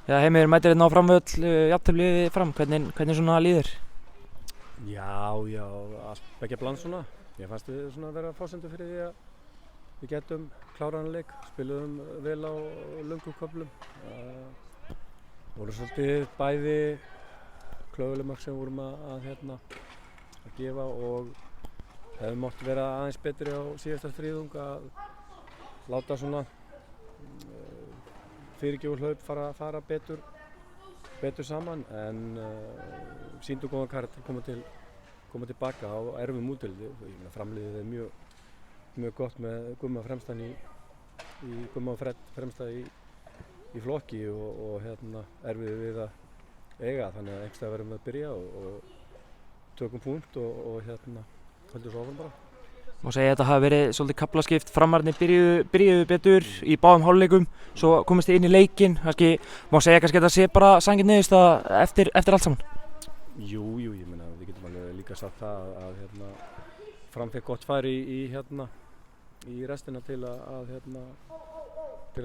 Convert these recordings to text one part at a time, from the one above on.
Já, Heimir mætir hérna á framvöll, jafntefli fram, hvernig svona líður? Já, allt beggja bland svona. Ég fannst við svona vera forsendur fyrir því að við getum klárað leik, spiluðum vel á löngum köflum. Voru svolítið bæði klaufuleg mörk sem vorum að gefa og hefði mátt vera aðeins betri á síðasta þriðjung að láta svona fyrirgefur hlaup fara betur saman en sýndu góðan karakter koma tilbaka á erfum útivelli. Framliðið er mjög gott með Gumma fremstan í Gumma og Fred fremsta í flokki og erfiði við að eiga, þannig að einhverstað verðum við að byrja og tökum punkt og höldum svo áfram bara. Má segja að þetta hafi verið svolítið kaflaskipt, framarnir byrjuðu betur í báðum hálfleikum, svo komist þið inn í leikinn, kannski má segja kannski að þetta sé bara sanngjörn niðurstaða eftir allt saman? Jú, ég meina við getum alveg líka sagt það að Fram fékk gott færi í restina til að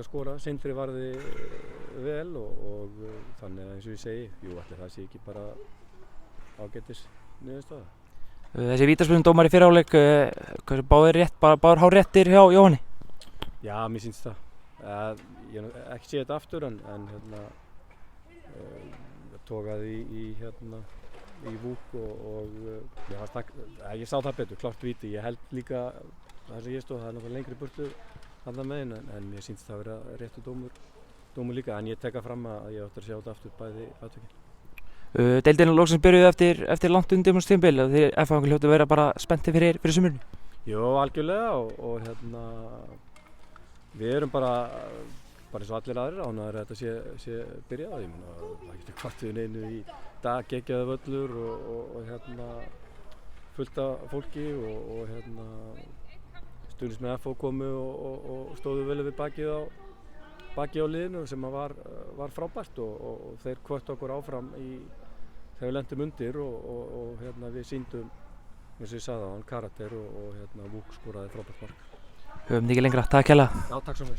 skora. Sindri varði vel og þannig að eins og ég segi, ætli það sé ekki bara ágætis niðurstaða. Þessi vítaspyrnudómar í fyrri hálfleik, báðir hárréttir hjá Jóhanni? Já, mér sýnst það. Ég hef ekki séð þetta aftur en tókaði í Vúk og ég sá það betur, klárt víti. Ég held líka það sem ég stóð, það er náttúrulega lengri burtu þarna megin en mér sýnst það að vera réttur dómur líka, en ég tek það fram að ég átti að sjá þetta aftur bæði atvikin. Deildin loksins byrjuðu eftir langt undirbúningstímabil og þið F-fangar hljóta að vera bara spenntir fyrir sumrinu? Jú, algjörlega og við erum bara eins og allir aðrir ánægðir að þetta sé byrjað. Ég meina, það getur hvart við neinu í dag, geggjaði völlur og fullt af fólki og stuðningsmenn FH komu og stóðu vel við bakið á liðinu sem var frábært og þeir hvöttu okkur áfram þegar við lentum undir og við sýndum, eins og ég sagði áðan, karakter og Vúk skoraði frábært mark. Höfum þetta ekki lengra, takk hérlega. Já, takk svo mjög.